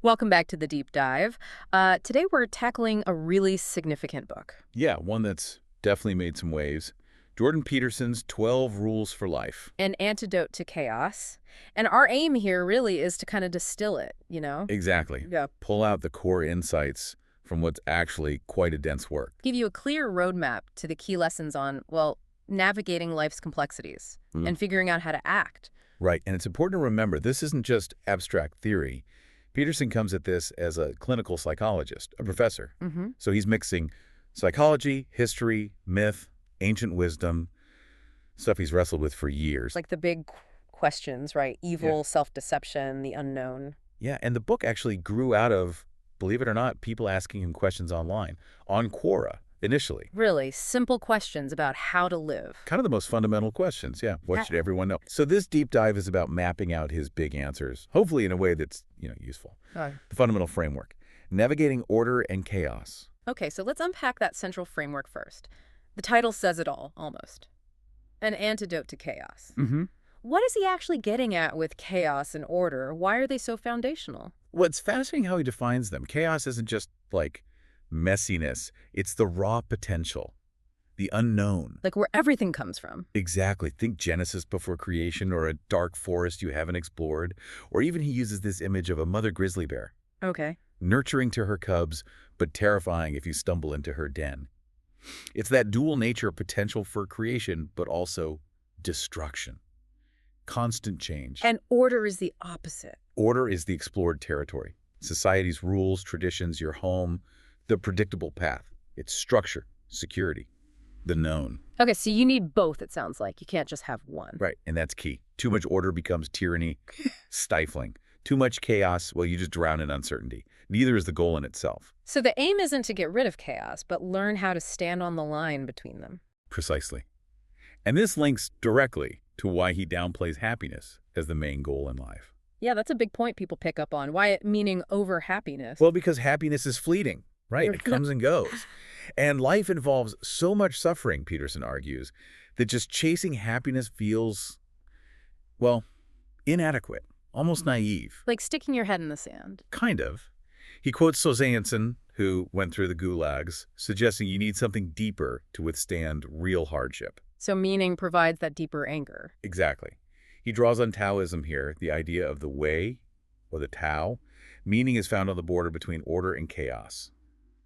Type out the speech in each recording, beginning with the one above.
Welcome back to the deep dive. Today we're tackling a really significant book. Yeah, one that's definitely made some waves. Jordan Peterson's 12 Rules for Life. An Antidote to Chaos. And our aim here really is to kind of distill it, you know? Exactly. Yeah. Pull out the core insights from what's actually quite a dense work. Give you a clear roadmap to the key lessons on, well, navigating life's complexities and figuring out how to act. Right, and it's important to remember this isn't just abstract theory. Peterson comes at this as a clinical psychologist, a professor. So he's mixing psychology, history, myth, ancient wisdom, stuff he's wrestled with for years. Like the big questions, right? Evil, self-deception, the unknown. Yeah, and the book actually grew out of, believe it or not, people asking him questions online, on Quora, initially. Really simple questions about how to live. Kind of the most fundamental questions, yeah. What should everyone know? So this deep dive is about mapping out his big answers, hopefully in a way that's, useful. The fundamental framework, navigating order and chaos. Okay, so let's unpack that central framework first. The title says it all, almost. An antidote to chaos. What is he actually getting at with chaos and order? Why are they so foundational? Well, it's fascinating how he defines them. Chaos isn't just like messiness. It's the raw potential, the unknown. Like where everything comes from. Exactly. Think Genesis before creation or a dark forest you haven't explored. Or even he uses this image of a mother grizzly bear. Okay. Nurturing to her cubs, but terrifying if you stumble into her den. It's that dual nature of potential for creation, but also destruction. Constant change. And order is the opposite. Order is the explored territory. Society's rules, traditions, your home, the predictable path. It's structure, security, the known. Okay, so you need both, it sounds like. You can't just have one. Right, and that's key. Too much order becomes tyranny, stifling. Too much chaos, well, you just drown in uncertainty. Neither is the goal in itself. So the aim isn't to get rid of chaos, but learn how to stand on the line between them. Precisely. And this links directly to why he downplays happiness as the main goal in life. Yeah, that's a big point people pick up on. Why meaning over happiness? Well, because happiness is fleeting, right? It comes and goes. And life involves so much suffering, Peterson argues, that just chasing happiness feels, well, inadequate, almost naive. Like sticking your head in the sand. Kind of. He quotes Solzhenitsyn, who went through the gulags, suggesting you need something deeper to withstand real hardship. So meaning provides that deeper anger. Exactly. He draws on Taoism here, the idea of the way, or the Tao. Meaning is found on the border between order and chaos,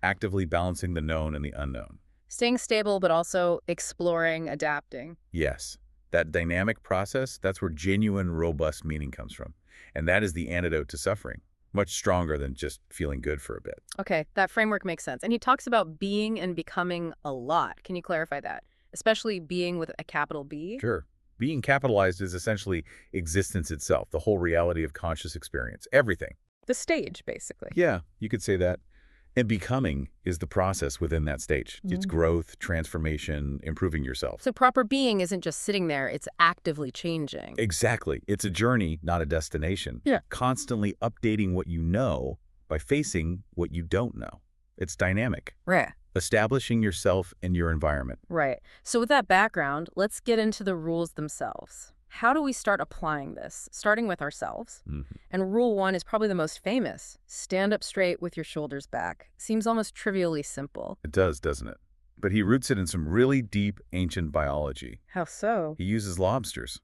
actively balancing the known and the unknown. Staying stable, but also exploring, adapting. Yes, that dynamic process, that's where genuine, robust meaning comes from. And that is the antidote to suffering, much stronger than just feeling good for a bit. Okay, that framework makes sense. And he talks about being and becoming a lot. Can you clarify that? Especially being with a capital B? Sure. Being capitalized is essentially existence itself, the whole reality of conscious experience, everything. The stage, basically. Yeah, you could say that. And becoming is the process within that stage. It's growth, transformation, improving yourself. So proper being isn't just sitting there, it's actively changing. Exactly. It's a journey, not a destination. Yeah. Constantly updating what you know by facing what you don't know. It's dynamic. Right. Establishing yourself and your environment. Right. So with that background, let's get into the rules themselves. How do we start applying this? Starting with ourselves. And rule 1 is probably the most famous. Stand up straight with your shoulders back. Seems almost trivially simple. It does, doesn't it? But he roots it in some really deep ancient biology. How so? He uses lobsters,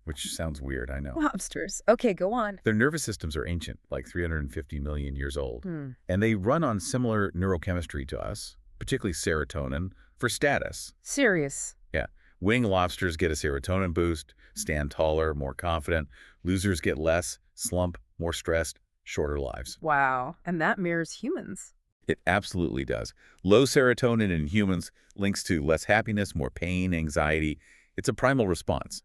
which sounds weird, I know. Lobsters. Okay, go on. Their nervous systems are ancient, like 350 million years old. And they run on similar neurochemistry to us, particularly serotonin, for status. Serious. Yeah. Wing lobsters get a serotonin boost, stand taller, more confident. Losers get less, slump, more stressed, shorter lives. Wow. And that mirrors humans. It absolutely does. Low serotonin in humans links to less happiness, more pain, anxiety. It's a primal response.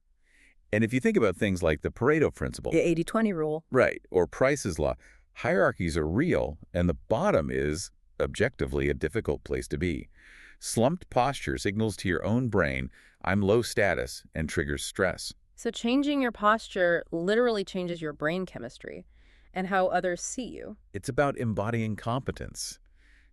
And if you think about things like the Pareto principle, The 80-20 rule. right, or Price's law, hierarchies are real, and the bottom is, objectively, a difficult place to be. Slumped posture signals to your own brain, I'm low status, and triggers stress. So changing your posture literally changes your brain chemistry and how others see you. It's about embodying competence,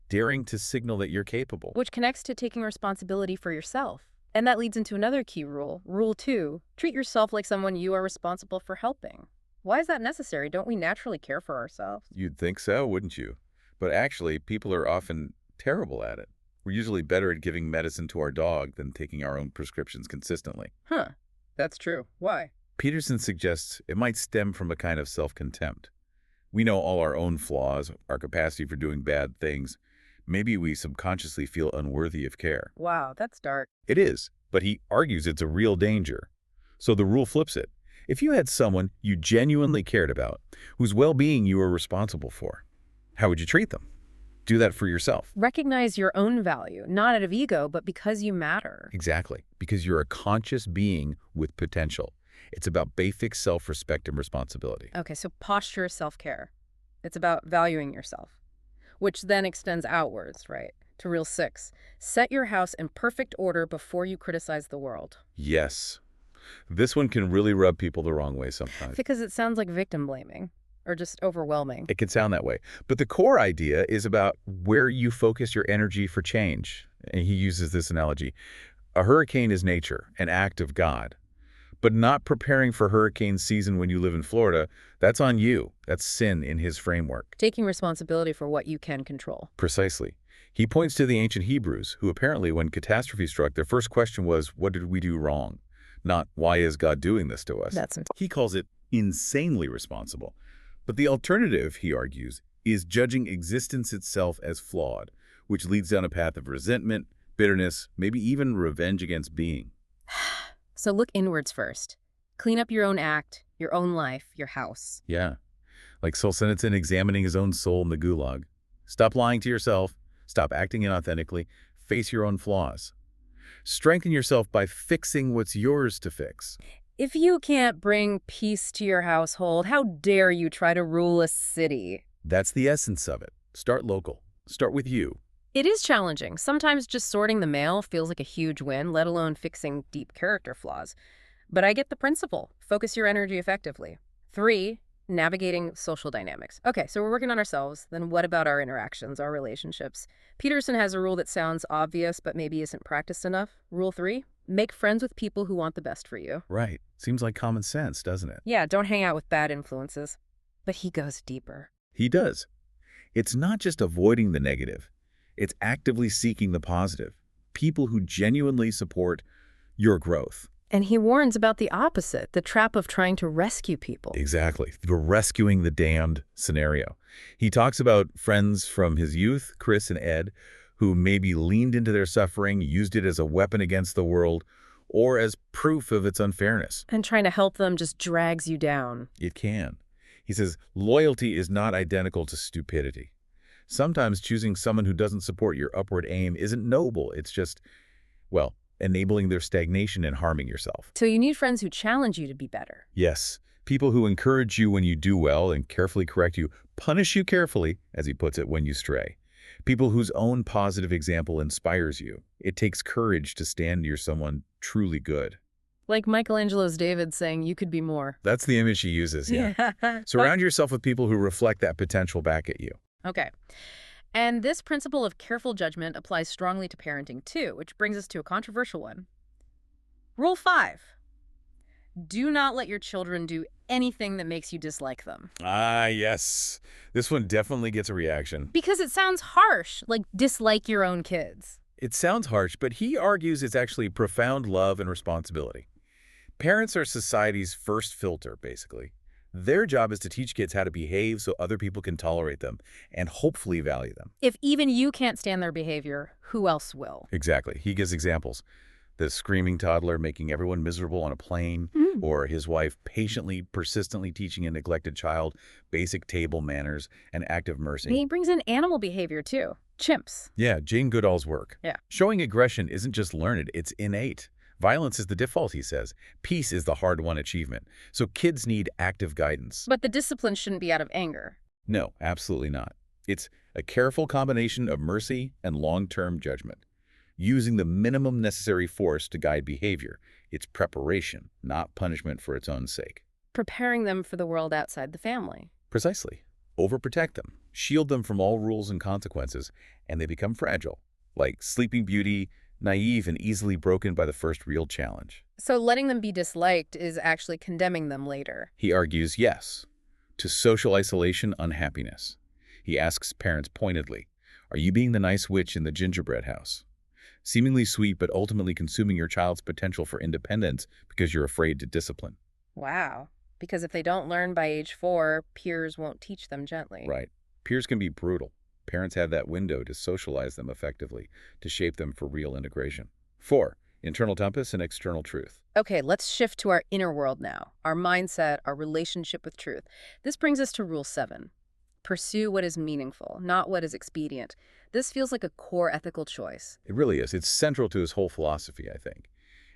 daring to signal that you're capable. Which connects to taking responsibility for yourself. And that leads into another key rule. Rule 2, treat yourself like someone you are responsible for helping. Why is that necessary? Don't we naturally care for ourselves? You'd think so, wouldn't you? But actually, people are often terrible at it. We're usually better at giving medicine to our dog than taking our own prescriptions consistently. Huh. That's true. Why? Peterson suggests it might stem from a kind of self-contempt. We know all our own flaws, our capacity for doing bad things. Maybe we subconsciously feel unworthy of care. Wow, that's dark. It is, but he argues it's a real danger. So the rule flips it. If you had someone you genuinely cared about, whose well-being you were responsible for, how would you treat them? Do that for yourself. Recognize your own value, not out of ego, but because you matter. Exactly, because you're a conscious being with potential. It's about basic self-respect and responsibility. Okay, so posture self-care. It's about valuing yourself, which then extends outwards, right? To rule 6. Set your house in perfect order before you criticize the world. Yes. This one can really rub people the wrong way sometimes. Because it sounds like victim blaming or just overwhelming. It can sound that way. But the core idea is about where you focus your energy for change. And he uses this analogy. A hurricane is nature, an act of God. But not preparing for hurricane season when you live in Florida, that's on you. That's sin in his framework. Taking responsibility for what you can control. Precisely. He points to the ancient Hebrews, who apparently, when catastrophe struck, their first question was, what did we do wrong? Not, why is God doing this to us? He calls it insanely responsible. But the alternative, he argues, is judging existence itself as flawed, which leads down a path of resentment, bitterness, maybe even revenge against being. So look inwards first. Clean up your own act, your own life, your house. Yeah, like Solzhenitsyn examining his own soul in the gulag. Stop lying to yourself. Stop acting inauthentically. Face your own flaws. Strengthen yourself by fixing what's yours to fix. If you can't bring peace to your household, how dare you try to rule a city? That's the essence of it. Start local. Start with you. It is challenging. Sometimes just sorting the mail feels like a huge win, let alone fixing deep character flaws. But I get the principle. Focus your energy effectively. 3, navigating social dynamics. Okay, so we're working on ourselves. Then what about our interactions, our relationships? Peterson has a rule that sounds obvious, but maybe isn't practiced enough. Rule 3, make friends with people who want the best for you. Right. Seems like common sense, doesn't it? Yeah, don't hang out with bad influences. But he goes deeper. He does. It's not just avoiding the negative. It's actively seeking the positive. People who genuinely support your growth. And he warns about the opposite, the trap of trying to rescue people. Exactly. The rescuing the damned scenario. He talks about friends from his youth, Chris and Ed, who maybe leaned into their suffering, used it as a weapon against the world, or as proof of its unfairness. And trying to help them just drags you down. It can. He says, loyalty is not identical to stupidity. Sometimes choosing someone who doesn't support your upward aim isn't noble. It's just, well, enabling their stagnation and harming yourself. So you need friends who challenge you to be better. Yes. People who encourage you when you do well and carefully correct you, punish you carefully, as he puts it, when you stray. People whose own positive example inspires you. It takes courage to stand near someone truly good. Like Michelangelo's David saying, you could be more. That's the image he uses, yeah. Surround yourself with people who reflect that potential back at you. Okay. And this principle of careful judgment applies strongly to parenting too, which brings us to a controversial one. Rule 5. Do not let your children do anything that makes you dislike them. Ah, yes. This one definitely gets a reaction. Because it sounds harsh, like dislike your own kids. It sounds harsh, but he argues it's actually profound love and responsibility. Parents are society's first filter, basically. Their job is to teach kids how to behave so other people can tolerate them and hopefully value them. If even you can't stand their behavior, who else will? Exactly. He gives examples. The screaming toddler making everyone miserable on a plane, or his wife patiently, persistently teaching a neglected child basic table manners and active mercy. He brings in animal behavior too. Chimps. Yeah, Jane Goodall's work. Yeah. Showing aggression isn't just learned, it's innate. Violence is the default, he says. Peace is the hard-won achievement. So kids need active guidance. But the discipline shouldn't be out of anger. No, absolutely not. It's a careful combination of mercy and long-term judgment. Using the minimum necessary force to guide behavior. It's preparation, not punishment for its own sake. Preparing them for the world outside the family. Precisely. Overprotect them. Shield them from all rules and consequences, and they become fragile. Like Sleeping Beauty, naive and easily broken by the first real challenge. So letting them be disliked is actually condemning them later. He argues yes to social isolation, unhappiness. He asks parents pointedly, are you being the nice witch in the gingerbread house? Seemingly sweet, but ultimately consuming your child's potential for independence because you're afraid to discipline. Wow. Because if they don't learn by age 4, peers won't teach them gently. Right. Peers can be brutal. Parents have that window to socialize them effectively, to shape them for real integration. 4. Internal compass and external truth. Okay, let's shift to our inner world now, our mindset, our relationship with truth. This brings us to Rule 7. Pursue what is meaningful, not what is expedient. This feels like a core ethical choice. It really is. It's central to his whole philosophy, I think.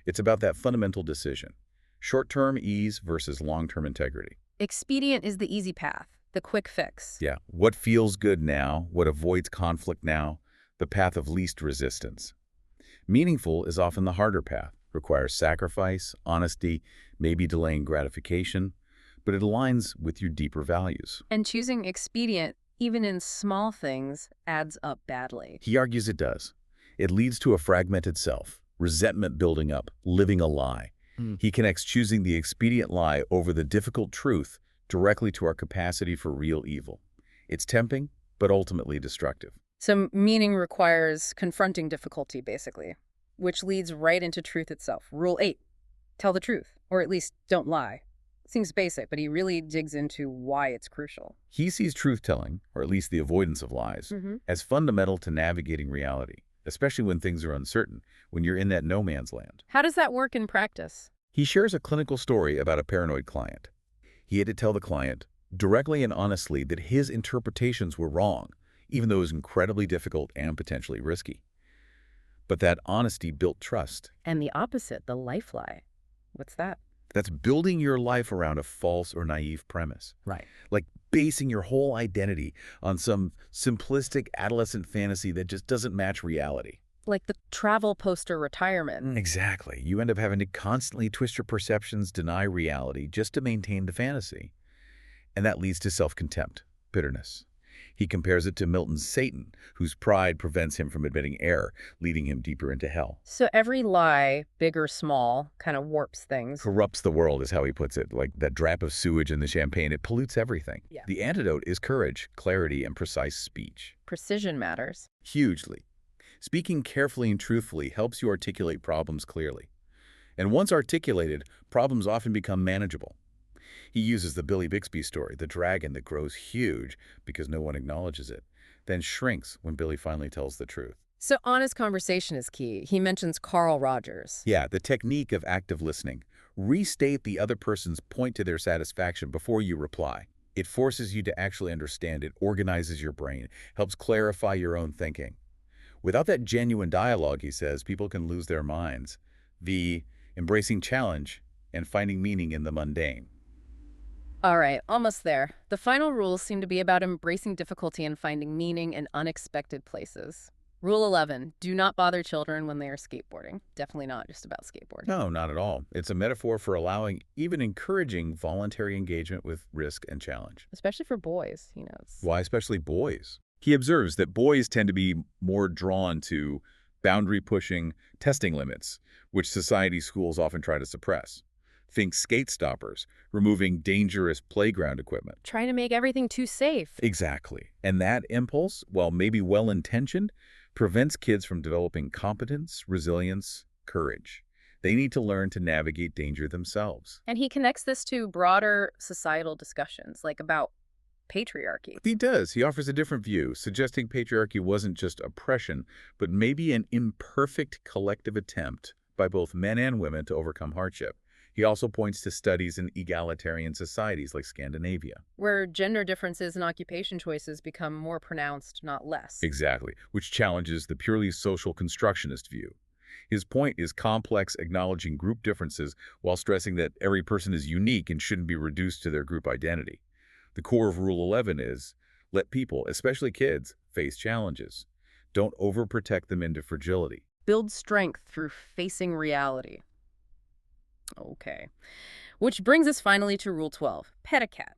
It's about that fundamental decision. Short-term ease versus long-term integrity. Expedient is the easy path, the quick fix. Yeah. What feels good now, what avoids conflict now, the path of least resistance. Meaningful is often the harder path, requires sacrifice, honesty, maybe delaying gratification, but it aligns with your deeper values. And choosing expedient, even in small things, adds up badly. He argues it does. It leads to a fragmented self, resentment building up, living a lie. He connects choosing the expedient lie over the difficult truth directly to our capacity for real evil. It's tempting, but ultimately destructive. So meaning requires confronting difficulty, basically, which leads right into truth itself. Rule 8, tell the truth, or at least don't lie. Seems basic, but he really digs into why it's crucial. He sees truth-telling, or at least the avoidance of lies, as fundamental to navigating reality, especially when things are uncertain, when you're in that no man's land. How does that work in practice? He shares a clinical story about a paranoid client. He had to tell the client, directly and honestly, that his interpretations were wrong, even though it was incredibly difficult and potentially risky. But that honesty built trust. And the opposite, the life lie. What's that? That's building your life around a false or naive premise. Right. Like basing your whole identity on some simplistic adolescent fantasy that just doesn't match reality. Like the travel poster retirement. Exactly. You end up having to constantly twist your perceptions, deny reality, just to maintain the fantasy. And that leads to self-contempt, bitterness. He compares it to Milton's Satan, whose pride prevents him from admitting error, leading him deeper into hell. So every lie, big or small, kind of warps things. Corrupts the world is how he puts it. Like that drop of sewage in the champagne, it pollutes everything. Yeah. The antidote is courage, clarity, and precise speech. Precision matters. Hugely. Speaking carefully and truthfully helps you articulate problems clearly. And once articulated, problems often become manageable. He uses the Billy Bixby story, the dragon that grows huge because no one acknowledges it, then shrinks when Billy finally tells the truth. So honest conversation is key. He mentions Carl Rogers. Yeah, the technique of active listening. Restate the other person's point to their satisfaction before you reply. It forces you to actually understand. It organizes your brain, helps clarify your own thinking. Without that genuine dialogue, he says, people can lose their minds. The embracing challenge and finding meaning in the mundane. All right, almost there. The final rules seem to be about embracing difficulty and finding meaning in unexpected places. Rule 11, do not bother children when they are skateboarding. Definitely not just about skateboarding. No, not at all. It's a metaphor for allowing, even encouraging, voluntary engagement with risk and challenge. Especially for boys, Why especially boys? He observes that boys tend to be more drawn to boundary-pushing testing limits, which society schools often try to suppress. Think skate stoppers, removing dangerous playground equipment. Trying to make everything too safe. Exactly. And that impulse, while maybe well-intentioned, prevents kids from developing competence, resilience, courage. They need to learn to navigate danger themselves. And he connects this to broader societal discussions, like about patriarchy. He does. He offers a different view, suggesting patriarchy wasn't just oppression, but maybe an imperfect collective attempt by both men and women to overcome hardship. He also points to studies in egalitarian societies like Scandinavia. Where gender differences and occupation choices become more pronounced, not less. Exactly, which challenges the purely social constructionist view. His point is complex, acknowledging group differences while stressing that every person is unique and shouldn't be reduced to their group identity. The core of Rule 11 is, let people, especially kids, face challenges. Don't overprotect them into fragility. Build strength through facing reality. Okay. Which brings us finally to Rule 12, pet a cat,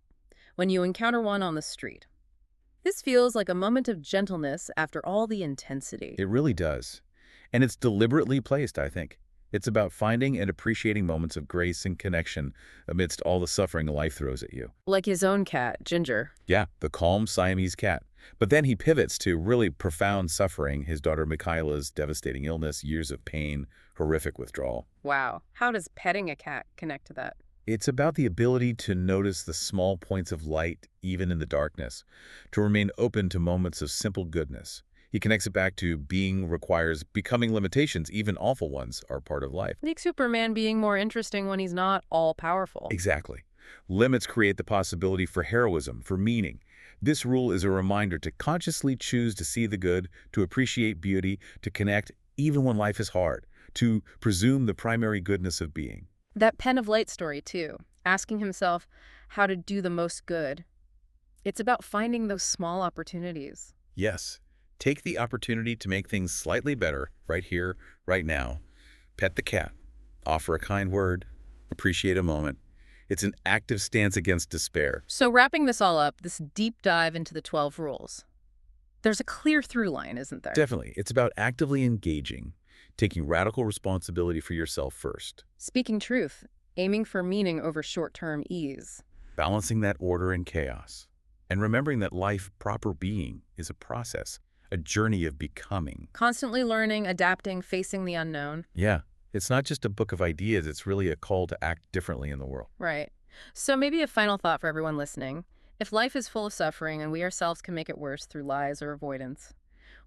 when you encounter one on the street. This feels like a moment of gentleness after all the intensity. It really does. And it's deliberately placed, I think. It's about finding and appreciating moments of grace and connection amidst all the suffering life throws at you. Like his own cat, Ginger. Yeah, the calm Siamese cat. But then he pivots to really profound suffering, his daughter Mikhaila's devastating illness, years of pain, horrific withdrawal. Wow. How does petting a cat connect to that? It's about the ability to notice the small points of light, even in the darkness, to remain open to moments of simple goodness. He connects it back to being requires becoming limitations, even awful ones, are part of life. Make Superman being more interesting when he's not all-powerful. Exactly. Limits create the possibility for heroism, for meaning. This rule is a reminder to consciously choose to see the good, to appreciate beauty, to connect even when life is hard, to presume the primary goodness of being. That pen of light story, too, asking himself how to do the most good. It's about finding those small opportunities. Yes. Take the opportunity to make things slightly better right here, right now. Pet the cat. Offer a kind word. Appreciate a moment. It's an active stance against despair. So wrapping this all up, this deep dive into the 12 rules, there's a clear through line, isn't there? Definitely. It's about actively engaging, taking radical responsibility for yourself first. Speaking truth, aiming for meaning over short-term ease. Balancing that order and chaos. And remembering that life, proper being, is a process. A journey of becoming. Constantly learning, adapting, facing the unknown. Yeah. It's not just a book of ideas. It's really a call to act differently in the world. Right. So maybe a final thought for everyone listening. If life is full of suffering and we ourselves can make it worse through lies or avoidance,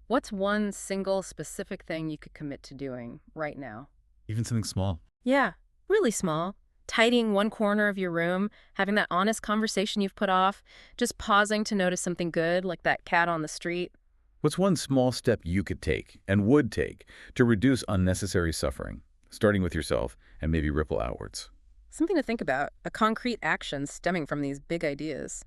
what's one single specific thing you could commit to doing right now? Even something small. Yeah, really small. Tidying one corner of your room, having that honest conversation you've put off, just pausing to notice something good, like that cat on the street. What's one small step you could take and would take to reduce unnecessary suffering, starting with yourself and maybe ripple outwards? Something to think about, a concrete action stemming from these big ideas.